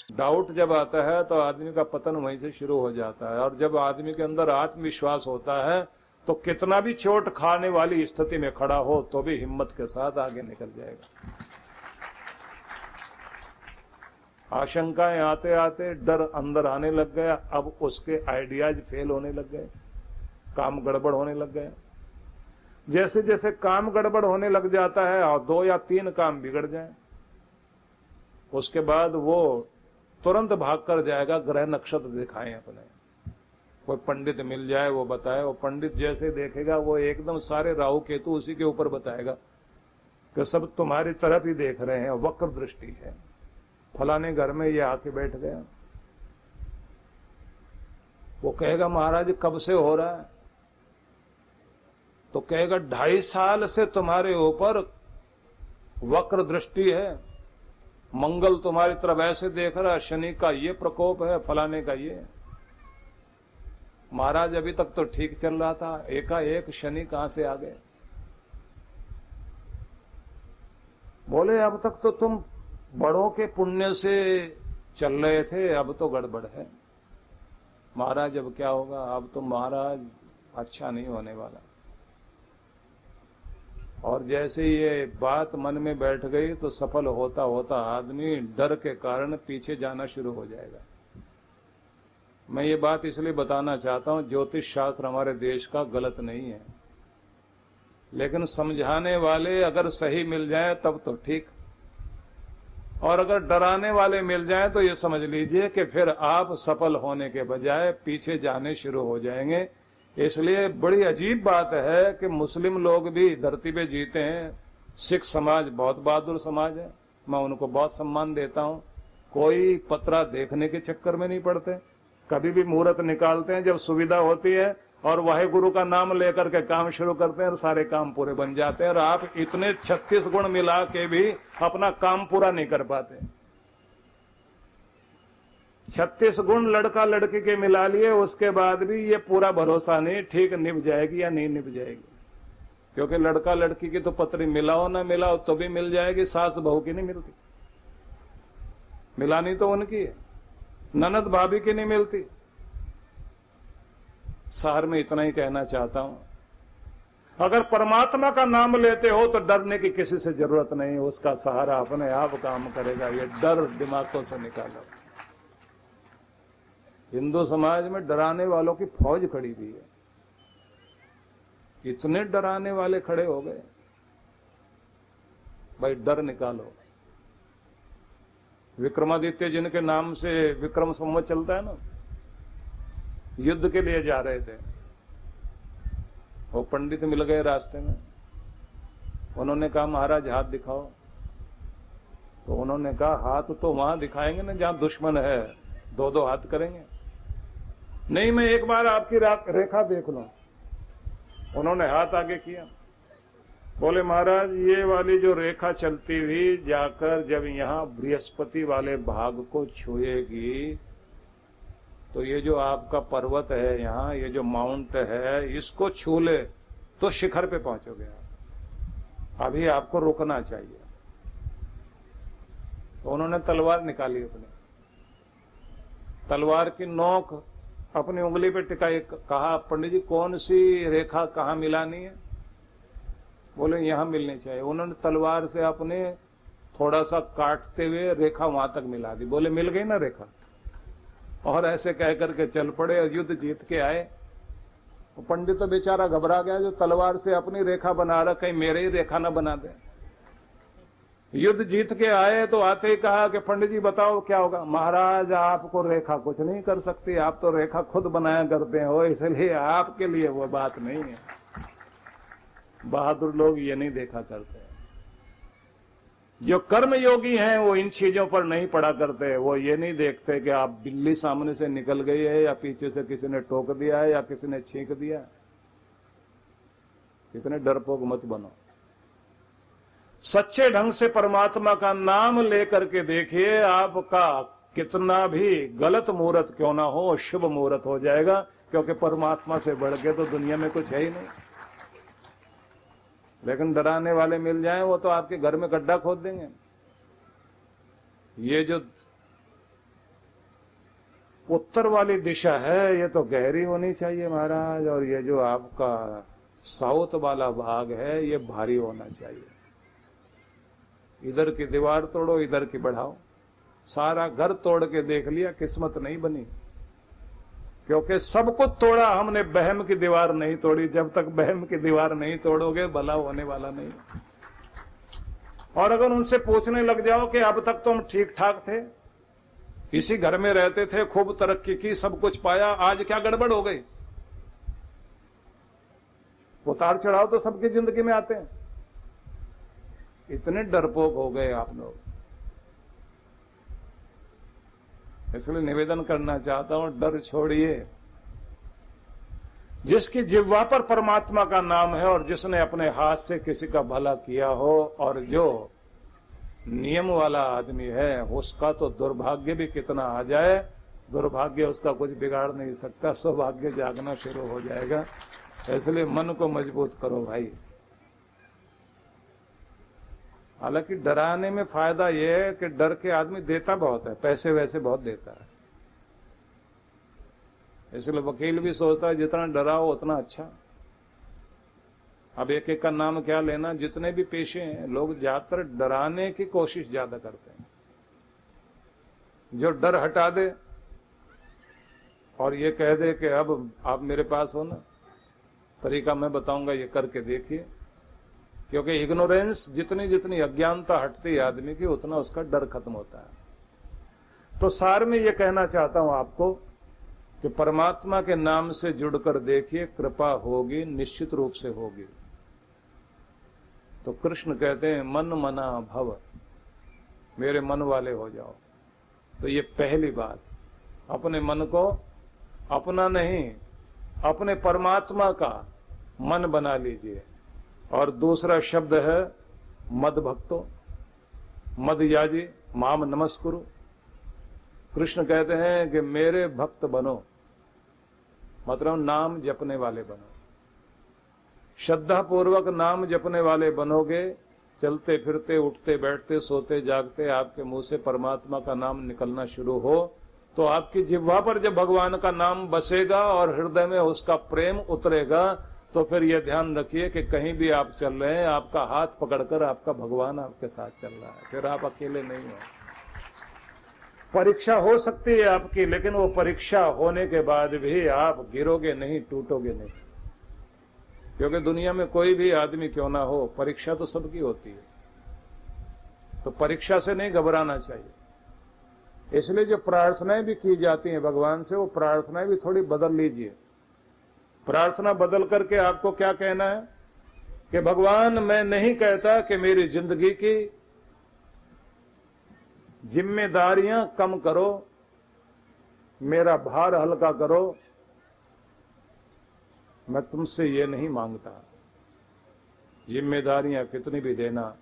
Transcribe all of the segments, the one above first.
Doubt जब आता है तो आदमी का पतन वहीं से शुरू हो जाता है। और जब आदमी के अंदर आत्मविश्वास होता है तो कितना भी चोट खाने वाली स्थिति में खड़ा हो तो भी हिम्मत के साथ आगे निकल जाएगा। आशंकाएं आते आते डर अंदर आने लग गया। अब उसके आइडियाज फेल होने लग गए, काम गड़बड़ होने लग गए। जैसे जैसे काम गड़बड़ होने लग जाता है और 2 या 3 काम बिगड़ जाए, उसके बाद वो तुरंत भाग कर जाएगा ग्रह नक्षत्र दिखाएं अपने। कोई पंडित मिल जाए वो बताए, वो पंडित जैसे देखेगा वो एकदम सारे राहु केतु उसी के ऊपर बताएगा कि सब तुम्हारी तरफ ही देख रहे हैं, वक्र दृष्टि है, फलाने घर में ये आके बैठ गया। वो कहेगा महाराज कब से हो रहा है? तो कहेगा 2.5 साल से तुम्हारे ऊपर वक्र दृष्टि है, मंगल तुम्हारी तरफ ऐसे देख रहा है, शनि का ये प्रकोप है, फलाने का ये। महाराज अभी तक तो ठीक चल रहा था, एकाएक शनि कहां से आ गए? बोले अब तक तो तुम बड़ों के पुण्य से चल रहे थे, अब तो गड़बड़ है। महाराज अब क्या होगा? अब तो महाराज अच्छा नहीं होने वाला। और जैसे ये बात मन में बैठ गई तो सफल होता होता आदमी डर के कारण पीछे जाना शुरू हो जाएगा। मैं ये बात इसलिए बताना चाहता हूं, ज्योतिष शास्त्र हमारे देश का गलत नहीं है, लेकिन समझाने वाले अगर सही मिल जाए तब तो ठीक, और अगर डराने वाले मिल जाएं तो ये समझ लीजिए कि फिर आप सफल होने के बजाय पीछे जाने शुरू हो जाएंगे। इसलिए बड़ी अजीब बात है कि मुस्लिम लोग भी धरती पे जीते हैं। सिख समाज बहुत बहादुर समाज है, मैं उनको बहुत सम्मान देता हूं। कोई पतरा देखने के चक्कर में नहीं पड़ते, कभी भी मुहूर्त निकालते हैं जब सुविधा होती है और वाहेगुरु का नाम लेकर के काम शुरू करते हैं और सारे काम पूरे बन जाते हैं। और आप इतने 36 गुण मिला के भी अपना काम पूरा नहीं कर पाते। 36 गुण लड़का लड़की के मिला लिए, उसके बाद भी ये पूरा भरोसा नहीं ठीक निभ जाएगी या नहीं निभ जाएगी, क्योंकि लड़का लड़की की तो पत्री मिलाओ ना मिलाओ तो भी मिल जाएगी, सास बहू की नहीं मिलती। मिलानी तो उनकी है, ननद भाभी की नहीं मिलती। सार में इतना ही कहना चाहता हूं, अगर परमात्मा का नाम लेते हो तो डरने की किसी से जरूरत नहीं, उसका सहारा अपने आप काम करेगा। ये डर दिमागों से निकालो। हिंदू समाज में डराने वालों की फौज खड़ी हुई है, इतने डराने वाले खड़े हो गए। भाई डर निकालो। विक्रमादित्य जिनके नाम से विक्रम संवत चलता है ना, युद्ध के लिए जा रहे थे, वो पंडित मिल गए रास्ते में। उन्होंने कहा महाराज हाथ दिखाओ। तो उन्होंने कहा हाथ तो वहां दिखाएंगे ना जहां दुश्मन है, 2-2 हाथ करेंगे? नहीं, मैं एक बार आपकी रेखा देख लूं। उन्होंने हाथ आगे किया, बोले महाराज ये वाली जो रेखा चलती हुई जाकर जब यहाँ बृहस्पति वाले भाग को छुएगी तो ये जो आपका पर्वत है यहाँ, ये जो माउंट है, इसको छू ले तो शिखर पे पहुंचोगे आप। अभी आपको रुकना चाहिए। तो उन्होंने तलवार निकाली, अपनी तलवार की नोक अपनी उंगली पे टिकाई। कहा पंडित जी कौन सी रेखा कहाँ मिलानी है? बोले यहाँ मिलनी चाहिए। उन्होंने तलवार से अपने थोड़ा सा काटते हुए रेखा वहां तक मिला दी। बोले मिल गई ना रेखा। और ऐसे कह करके चल पड़े और युद्ध जीत के आए। पंडित तो बेचारा घबरा गया, जो तलवार से अपनी रेखा बना रहा, कहीं मेरे ही रेखा ना बना दे। युद्ध जीत के आए तो आते ही कहा कि पंडित जी बताओ क्या होगा? महाराज आपको रेखा कुछ नहीं कर सकती, आप तो रेखा खुद बनाया करते हो, इसलिए आपके लिए वो बात नहीं है। बहादुर लोग ये नहीं देखा करते। जो कर्म योगी हैं वो इन चीजों पर नहीं पड़ा करते। वो ये नहीं देखते कि आप बिल्ली सामने से निकल गई है या पीछे से किसी ने टोक दिया है या किसी ने छींक दिया। इतने डरपोक मत बनो। सच्चे ढंग से परमात्मा का नाम लेकर के देखिए, आपका कितना भी गलत मुहूर्त क्यों ना हो, शुभ मुहूर्त हो जाएगा, क्योंकि परमात्मा से बढ़ के तो दुनिया में कुछ है ही नहीं। लेकिन डराने वाले मिल जाएं, वो तो आपके घर में गड्ढा खोद देंगे। ये जो उत्तर वाली दिशा है ये तो गहरी होनी चाहिए महाराज, और ये जो आपका साउथ वाला भाग है ये भारी होना चाहिए। इधर की दीवार तोड़ो, इधर की बढ़ाओ, सारा घर तोड़ के देख लिया, किस्मत नहीं बनी, क्योंकि सब कुछ तोड़ा हमने, बहम की दीवार नहीं तोड़ी। जब तक बहम की दीवार नहीं तोड़ोगे भला होने वाला नहीं। और अगर उनसे पूछने लग जाओ कि अब तक तो हम ठीक ठाक थे, इसी घर में रहते थे, खूब तरक्की की, सब कुछ पाया, आज क्या गड़बड़ हो गई? उतार चढ़ाव तो सबकी जिंदगी में आते हैं। इतने डरपोक हो गए आप लोग। इसलिए निवेदन करना चाहता हूं, डर छोड़िए। जिसकी जिह्वा पर परमात्मा का नाम है और जिसने अपने हाथ से किसी का भला किया हो, और जो नियम वाला आदमी है उसका तो दुर्भाग्य भी कितना आ जाए, दुर्भाग्य उसका कुछ बिगाड़ नहीं सकता, सौभाग्य जागना शुरू हो जाएगा। इसलिए मन को मजबूत करो भाई। हालांकि डराने में फायदा यह है कि डर के आदमी देता बहुत है, पैसे वैसे बहुत देता है। इसलिए वकील भी सोचता है जितना डराओ उतना अच्छा। अब एक एक का नाम क्या लेना, जितने भी पेशे हैं लोग ज्यादातर डराने की कोशिश ज्यादा करते हैं। जो डर हटा दे और ये कह दे कि अब आप मेरे पास हो ना, तरीका मैं बताऊंगा, ये करके देखिए। क्योंकि इग्नोरेंस जितनी जितनी अज्ञानता हटती है आदमी की, उतना उसका डर खत्म होता है। तो सार में ये कहना चाहता हूं आपको कि परमात्मा के नाम से जुड़कर देखिए, कृपा होगी, निश्चित रूप से होगी। तो कृष्ण कहते हैं मन मना भव, मेरे मन वाले हो जाओ। तो ये पहली बात, अपने मन को अपना नहीं, अपने परमात्मा का मन बना लीजिए। और दूसरा शब्द है मद भक्तो, मद याजी माम नमस्कुरु। कृष्ण कहते हैं कि मेरे भक्त बनो, मतलब नाम जपने वाले बनो। श्रद्धा पूर्वक नाम जपने वाले बनोगे, चलते फिरते उठते बैठते सोते जागते आपके मुंह से परमात्मा का नाम निकलना शुरू हो, तो आपकी जिह्वा पर जब भगवान का नाम बसेगा और हृदय में उसका प्रेम उतरेगा, तो फिर यह ध्यान रखिए कि कहीं भी आप चल रहे हैं, आपका हाथ पकड़कर आपका भगवान आपके साथ चल रहा है, फिर आप अकेले नहीं हो। परीक्षा हो सकती है आपकी, लेकिन वो परीक्षा होने के बाद भी आप गिरोगे नहीं, टूटोगे नहीं। क्योंकि दुनिया में कोई भी आदमी क्यों ना हो, परीक्षा तो सबकी होती है। तो परीक्षा से नहीं घबराना चाहिए। इसलिए जो प्रार्थनाएं भी की जाती हैं भगवान से, वो प्रार्थनाएं भी थोड़ी बदल लीजिए। प्रार्थना बदल करके आपको क्या कहना है कि भगवान, मैं नहीं कहता कि मेरी जिंदगी की जिम्मेदारियां कम करो, मेरा भार हल्का करो, मैं तुमसे ये नहीं मांगता। जिम्मेदारियां कितनी भी देना,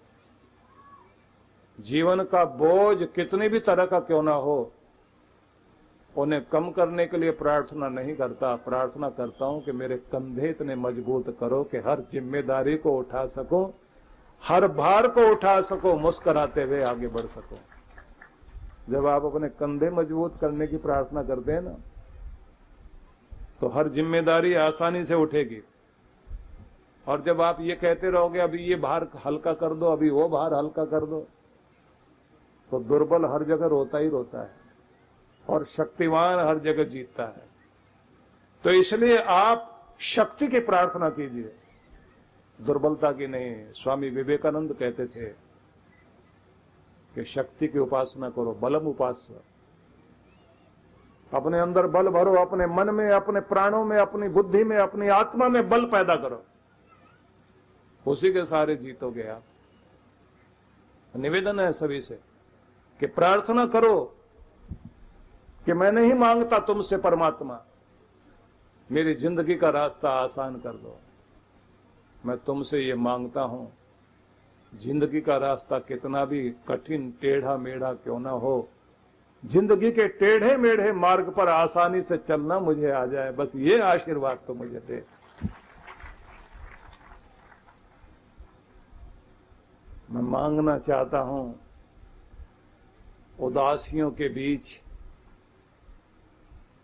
जीवन का बोझ कितनी भी तरह का क्यों ना हो, उन्हें कम करने के लिए प्रार्थना नहीं करता। प्रार्थना करता हूं कि मेरे कंधे इतने मजबूत करो कि हर जिम्मेदारी को उठा सको, हर भार को उठा सको, मुस्कुराते हुए आगे बढ़ सको। जब आप अपने कंधे मजबूत करने की प्रार्थना करते हैं ना, तो हर जिम्मेदारी आसानी से उठेगी। और जब आप ये कहते रहोगे अभी ये भार हल्का कर दो, अभी वो भार हल्का कर दो, तो दुर्बल हर जगह रोता ही रोता है और शक्तिवान हर जगह जीतता है। तो इसलिए आप शक्ति की प्रार्थना कीजिए, दुर्बलता की नहीं। स्वामी विवेकानंद कहते थे कि शक्ति की उपासना करो, बलम उपास्य। अपने अंदर बल भरो, अपने मन में, अपने प्राणों में, अपनी बुद्धि में, अपनी आत्मा में बल पैदा करो, उसी के सहारे जीतोगे आप। निवेदन है सभी से कि प्रार्थना करो कि मैं नहीं मांगता तुमसे परमात्मा, मेरी जिंदगी का रास्ता आसान कर दो। मैं तुमसे ये मांगता हूं, जिंदगी का रास्ता कितना भी कठिन टेढ़ा मेढ़ा क्यों ना हो, जिंदगी के टेढ़े मेढ़े मार्ग पर आसानी से चलना मुझे आ जाए, बस ये आशीर्वाद तो मुझे दे। मैं मांगना चाहता हूं उदासियों के बीच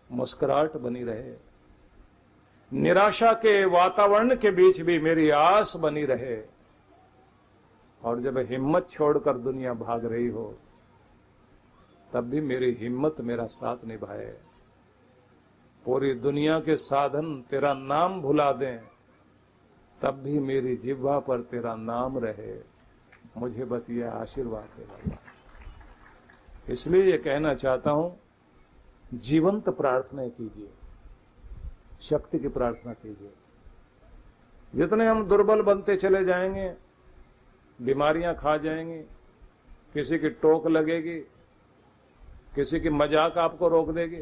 मुस्कुराहट बनी रहे, निराशा के वातावरण के बीच भी मेरी आस बनी रहे। और जब हिम्मत छोड़कर दुनिया भाग रही हो तब भी मेरी हिम्मत मेरा साथ निभाए। पूरी दुनिया के साधन तेरा नाम भुला दें तब भी मेरी जिह्वा पर तेरा नाम रहे। मुझे बस ये आशीर्वाद है बाबा। इसलिए ये कहना चाहता हूं, जीवंत प्रार्थना कीजिए, शक्ति की प्रार्थना कीजिए। जितने हम दुर्बल बनते चले जाएंगे, बीमारियां खा जाएंगी, किसी की टोक लगेगी, किसी की मजाक आपको रोक देगी।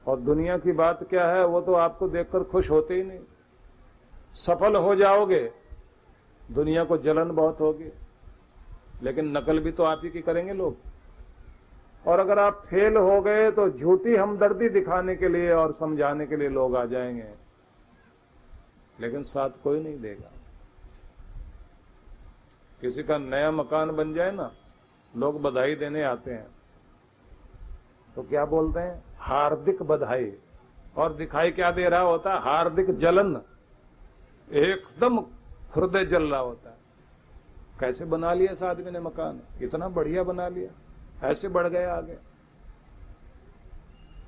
और दुनिया की बात क्या है, वो तो आपको देखकर खुश होते ही नहीं। सफल हो जाओगे, दुनिया को जलन बहुत होगी, लेकिन नकल भी तो आप ही की करेंगे लोग। और अगर आप फेल हो गए तो झूठी हमदर्दी दिखाने के लिए और समझाने के लिए लोग आ जाएंगे, लेकिन साथ कोई नहीं देगा। किसी का नया मकान बन जाए ना, लोग बधाई देने आते हैं तो क्या बोलते हैं, हार्दिक बधाई। और दिखाई क्या दे रहा होता है, हार्दिक जलन, एकदम हृदय जल रहा होता है। कैसे बना लिया इस आदमी ने मकान, इतना बढ़िया बना लिया, ऐसे बढ़ गया आगे।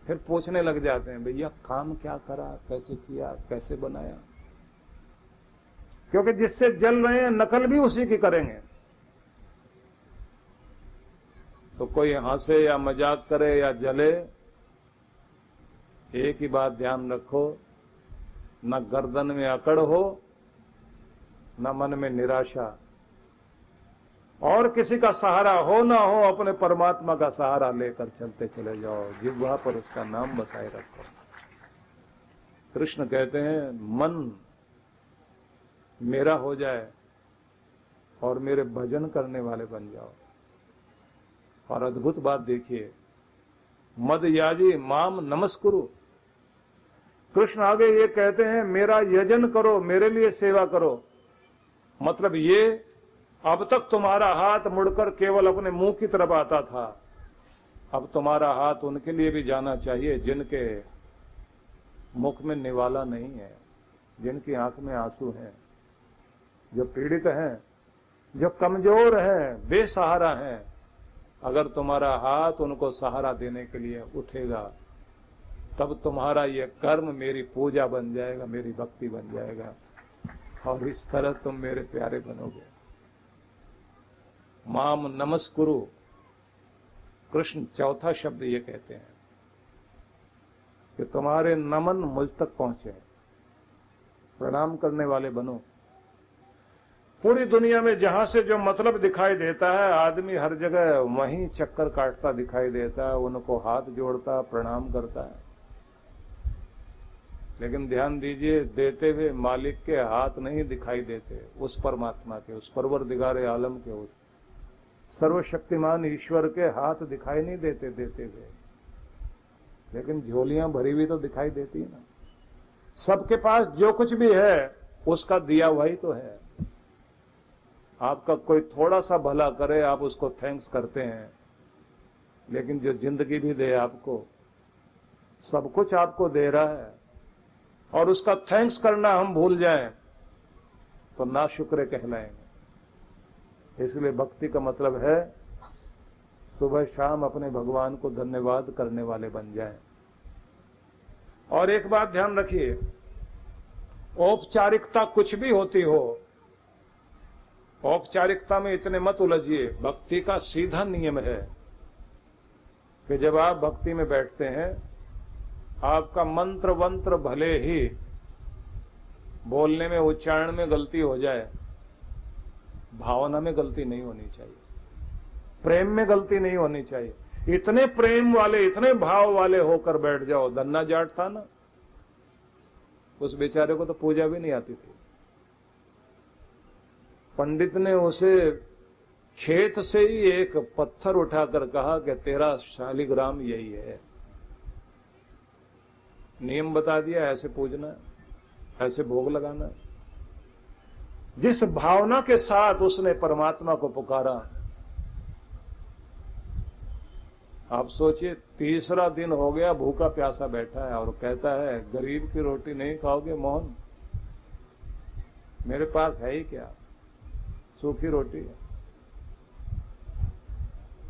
फिर पूछने लग जाते हैं, भैया काम क्या करा, कैसे किया, कैसे बनाया। क्योंकि जिससे जल रहे हैं नकल भी उसी की करेंगे। तो कोई हंसे या मजाक करे या जले, एक ही बात ध्यान रखो, न गर्दन में अकड़ हो, न मन में निराशा। और किसी का सहारा हो ना हो, अपने परमात्मा का सहारा लेकर चलते चले जाओ। जिह्वा पर उसका नाम बसाए रखो। कृष्ण कहते हैं, मन मेरा हो जाए और मेरे भजन करने वाले बन जाओ। और अद्भुत बात देखिए, मद याजी माम नमस्कुरु। कृष्ण आगे ये कहते हैं, मेरा यजन करो, मेरे लिए सेवा करो। मतलब ये, अब तक तुम्हारा हाथ मुड़कर केवल अपने मुंह की तरफ आता था, अब तुम्हारा हाथ उनके लिए भी जाना चाहिए जिनके मुख में निवाला नहीं है, जिनकी आंख में आंसू हैं, जो पीड़ित हैं, जो कमजोर हैं, बेसहारा हैं। अगर तुम्हारा हाथ उनको सहारा देने के लिए उठेगा, तब तुम्हारा ये कर्म मेरी पूजा बन जाएगा, मेरी भक्ति बन जाएगा, और इस तरह तुम मेरे प्यारे बनोगे। माम नमस्कुरु। कृष्ण चौथा शब्द ये कहते हैं कि तुम्हारे नमन मुझ तक पहुंचे, प्रणाम करने वाले बनो। पूरी दुनिया में जहां से जो मतलब दिखाई देता है, आदमी हर जगह वहीं चक्कर काटता दिखाई देता है, उनको हाथ जोड़ता, प्रणाम करता है। लेकिन ध्यान दीजिए, देते हुए मालिक के हाथ नहीं दिखाई देते, उस परमात्मा के, उस परवरदिगार आलम के, उस सर्वशक्तिमान ईश्वर के हाथ दिखाई नहीं देते देते हुए। लेकिन झोलियां भरी हुई तो दिखाई देती है ना। सबके पास जो कुछ भी है उसका दिया वही तो है। आपका कोई थोड़ा सा भला करे, आप उसको थैंक्स करते हैं, लेकिन जो जिंदगी भी दे आपको, सब कुछ आपको दे रहा है, और उसका थैंक्स करना हम भूल जाएं तो नाशुक्रे कहलाएंगे। इसलिए भक्ति का मतलब है सुबह शाम अपने भगवान को धन्यवाद करने वाले बन जाएं। और एक बात ध्यान रखिए, औपचारिकता कुछ भी होती हो, औपचारिकता में इतने मत उलझिए। भक्ति का सीधा नियम है कि जब आप भक्ति में बैठते हैं, आपका मंत्र वंत्र भले ही बोलने में, उच्चारण में गलती हो जाए, भावना में गलती नहीं होनी चाहिए, प्रेम में गलती नहीं होनी चाहिए। इतने प्रेम वाले, इतने भाव वाले होकर बैठ जाओ। धन्ना जाट था ना, उस बेचारे को तो पूजा भी नहीं आती थी। पंडित ने उसे खेत से ही एक पत्थर उठाकर कहा कि तेरा शालिग्राम यही है। नियम बता दिया, ऐसे पूजना, ऐसे भोग लगाना। जिस भावना के साथ उसने परमात्मा को पुकारा, आप सोचिए, तीसरा दिन हो गया भूखा प्यासा बैठा है और कहता है गरीब की रोटी नहीं खाओगे मोहन? मेरे पास है ही क्या, सूखी रोटी है।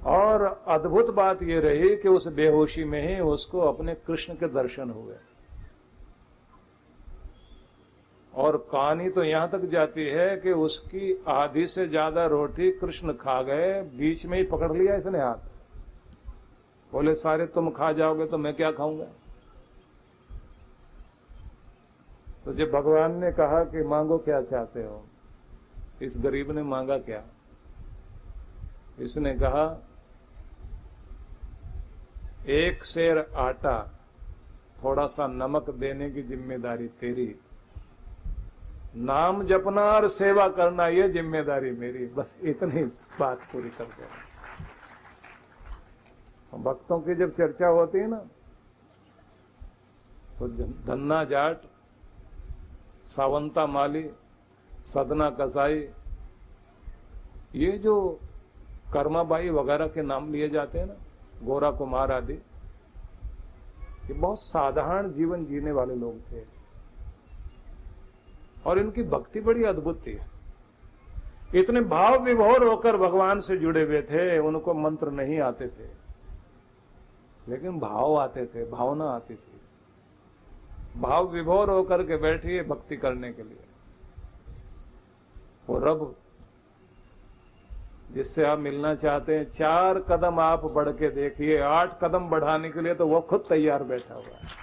और अद्भुत बात यह रही कि उस बेहोशी में ही उसको अपने कृष्ण के दर्शन हुए। और कहानी तो यहां तक जाती है कि उसकी आधी से ज्यादा रोटी कृष्ण खा गए, बीच में ही पकड़ लिया इसने हाथ। बोले सारे तुम खा जाओगे तो मैं क्या खाऊंगा? तो जब भगवान ने कहा कि मांगो क्या चाहते हो, इस गरीब ने मांगा क्या? इसने कहा एक सेर आटा, थोड़ा सा नमक देने की जिम्मेदारी तेरी, नाम जपना और सेवा करना ये जिम्मेदारी मेरी। बस इतनी बात पूरी कर दो। भक्तों की जब चर्चा होती है ना, तो धन्ना जाट, सावंता माली, सदना कसाई, ये जो कर्माबाई वगैरह के नाम लिए जाते हैं ना, गोरा कुमार आदि, ये बहुत साधारण जीवन जीने वाले लोग थे और इनकी भक्ति बड़ी अद्भुत थी। इतने भाव विभोर होकर भगवान से जुड़े हुए थे। उनको मंत्र नहीं आते थे, लेकिन भाव आते थे, भावना आती थी। भाव विभोर होकर के बैठिए भक्ति करने के लिए। वो रब जिससे आप मिलना चाहते हैं, 4 कदम आप बढ़ के देखिए, 8 कदम बढ़ाने के लिए तो वो खुद तैयार बैठा हुआ है।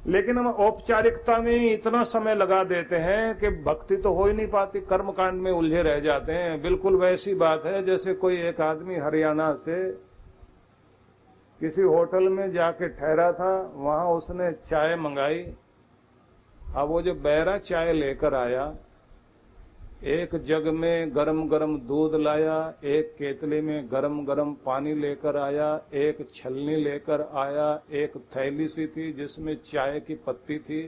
लेकिन हम औपचारिकता में इतना समय लगा देते हैं कि भक्ति तो हो ही नहीं पाती, कर्मकांड में उलझे रह जाते हैं। बिल्कुल वैसी बात है जैसे कोई एक आदमी हरियाणा से किसी होटल में जाके ठहरा था, वहां उसने चाय मंगाई। अब वो जो बहरा चाय लेकर आया, एक जग में गरम गरम दूध लाया, एक केतली में गरम गरम पानी लेकर आया, एक छलनी लेकर आया, एक थैली सी थी जिसमें चाय की पत्ती थी,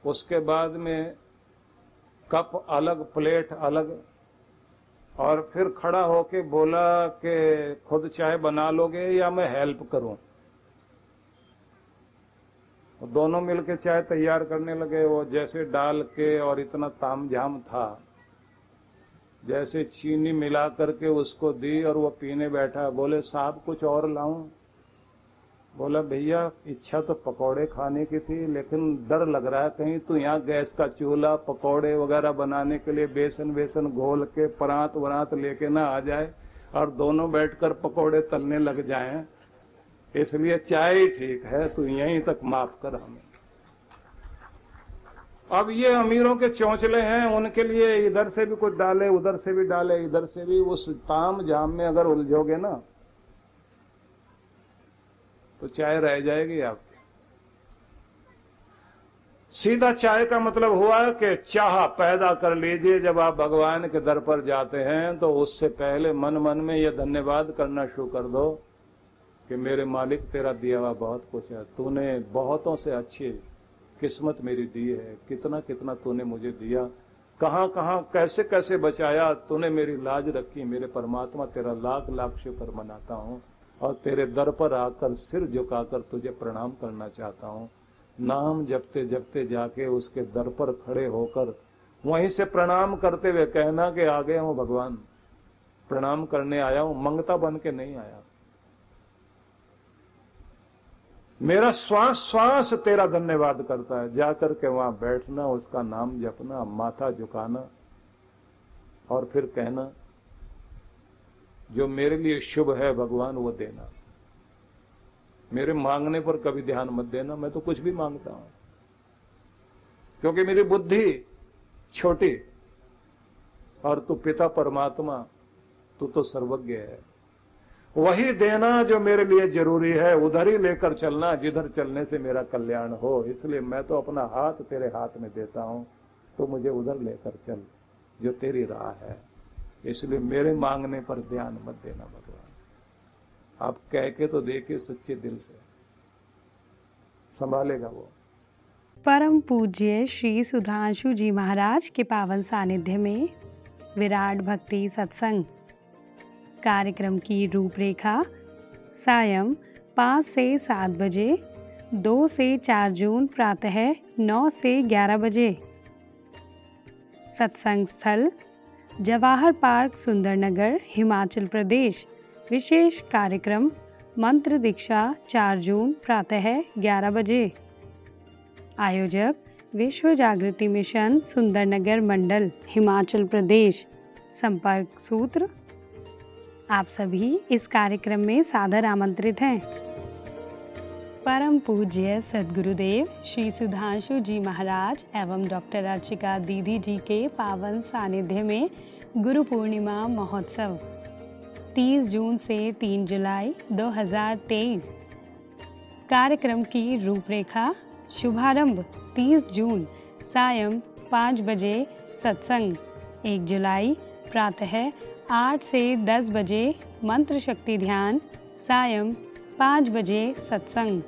उसके बाद में कप अलग, प्लेट अलग, और फिर खड़ा होके बोला कि खुद चाय बना लोगे या मैं हेल्प करूं? दोनों मिलके चाय तैयार करने लगे। वो जैसे डाल के, और इतना तामझाम था, जैसे चीनी मिला करके उसको दी और वो पीने बैठा। बोले साहब कुछ और लाऊं? बोला भैया इच्छा तो पकौड़े खाने की थी, लेकिन डर लग रहा है कहीं तो यहाँ गैस का चूल्हा पकौड़े वगैरह बनाने के लिए बेसन घोल के परात वरात लेके ना आ जाए और दोनों बैठकर पकौड़े तलने लग जाएं, इसलिए चाय ही ठीक है, तू यहीं तक माफ कर हमें। अब ये अमीरों के चौंचले हैं, उनके लिए इधर से भी कुछ डाले, उधर से भी डाले, इधर से भी। उस ताम झाम में अगर उलझोगे ना तो चाय रह जाएगी आपकी। सीधा चाय का मतलब हुआ कि चाह पैदा कर लीजिए। जब आप भगवान के दर पर जाते हैं तो उससे पहले मन मन में यह धन्यवाद करना शुरू कर दो कि मेरे मालिक तेरा दिया हुआ बहुत कुछ है, तूने बहुतों से अच्छी किस्मत मेरी दी है, कितना कितना तूने मुझे दिया, कहाँ कहाँ कैसे कैसे बचाया, तूने मेरी लाज रखी। मेरे परमात्मा तेरा लाख लाख शुक्र मनाता हूँ और तेरे दर पर आकर सिर झुकाकर तुझे प्रणाम करना चाहता हूँ। नाम जपते जपते जाके उसके दर पर खड़े होकर वहीं से प्रणाम करते हुए कहना कि आ गया हूँ भगवान, प्रणाम करने आया हूँ, मंगता बन के नहीं आया। मेरा श्वास श्वास तेरा धन्यवाद करता है। जाकर के वहां बैठना, उसका नाम जपना, माथा झुकाना और फिर कहना जो मेरे लिए शुभ है भगवान वो देना। मेरे मांगने पर कभी ध्यान मत देना, मैं तो कुछ भी मांगता हूं, क्योंकि मेरी बुद्धि छोटी और तू पिता परमात्मा, तू तो सर्वज्ञ है। वही देना जो मेरे लिए जरूरी है, उधर ही लेकर चलना जिधर चलने से मेरा कल्याण हो। इसलिए मैं तो अपना हाथ तेरे हाथ में देता हूं, तो मुझे उधर लेकर चल जो तेरी राह है। इसलिए मेरे मांगने पर ध्यान मत देना भगवान। आप कह के तो देखिए सच्चे दिल से, संभालेगा वो। परम पूज्य श्री सुधांशु जी महाराज के पावन सानिध्य में विराट भक्ति सत्संग कार्यक्रम की रूपरेखा सायं 5 से 7 बजे, 2 से 4 जून प्रातः 9 से 11 बजे। सत्संग स्थल जवाहर पार्क, सुंदरनगर, हिमाचल प्रदेश। विशेष कार्यक्रम मंत्र दीक्षा 4 जून प्रातः 11 बजे। आयोजक विश्व जागृति मिशन, सुंदरनगर मंडल, हिमाचल प्रदेश। संपर्क सूत्र। आप सभी इस कार्यक्रम में सादर आमंत्रित हैं। परम पूज्य सद्गुरुदेव श्री सुधांशु जी महाराज एवं डॉक्टर अर्चिका दीदी जी के पावन सानिध्य में गुरु पूर्णिमा महोत्सव 30 जून से 3 जुलाई 2023। कार्यक्रम की रूपरेखा शुभारंभ 30 जून सायं 5 बजे सत्संग, 1 जुलाई प्रातः 8 से 10 बजे मंत्र शक्ति ध्यान, सायं 5 बजे सत्संग,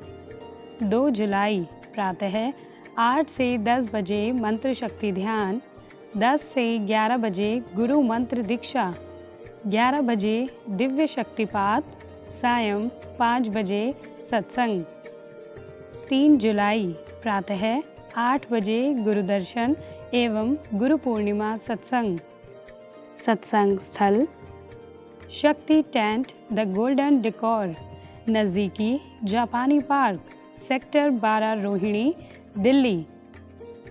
2 जुलाई प्रातः 8 से 10 बजे मंत्र शक्ति ध्यान, 10 से 11 बजे गुरु मंत्र दीक्षा, 11 बजे दिव्य शक्तिपात, सायं 5 बजे सत्संग, 3 जुलाई प्रातः 8 बजे गुरुदर्शन एवं गुरु पूर्णिमा सत्संग। सत्संग स्थल शक्ति टेंट द गोल्डन डेकोर, नज़दीकी जापानी पार्क, सेक्टर 12 रोहिणी, दिल्ली।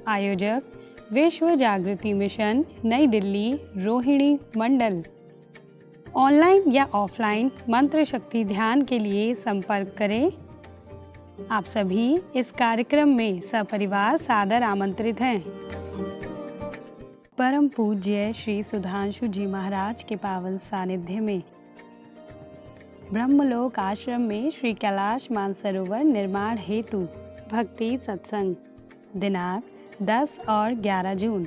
आयोजक विश्व जागृति मिशन, नई दिल्ली, रोहिणी मंडल। ऑनलाइन या ऑफलाइन मंत्र शक्ति ध्यान के लिए संपर्क करें। आप सभी इस कार्यक्रम में सपरिवार सादर आमंत्रित हैं। परम पूज्य श्री सुधांशु जी महाराज के पावन सानिध्य में ब्रह्मलोक आश्रम में श्री कैलाश मानसरोवर निर्माण हेतु भक्ति सत्संग दिनांक 10 और 11 जून।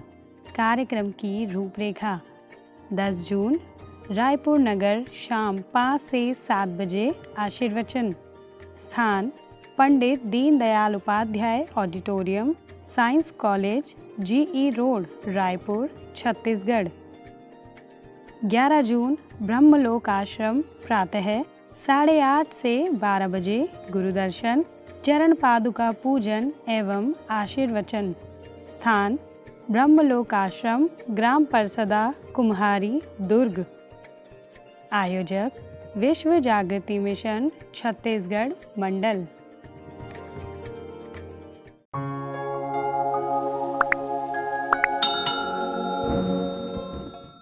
कार्यक्रम की रूपरेखा 10 जून रायपुर नगर, शाम 5 से 7 बजे आशीर्वचन। स्थान Pandit Deendayal Upadhyay auditorium, science college, GE road, Raipur, Chhattisgarh. 11 जून ब्रह्मलोक आश्रम, प्रातः 8:30 से 12 बजे गुरुदर्शन, चरण पादुका पूजन एवं आशीर्वचन। स्थान ब्रह्मलोक आश्रम, ग्राम परसदा, कुम्हारी, दुर्ग। आयोजक विश्व जागृति मिशन, छत्तीसगढ़ मंडल।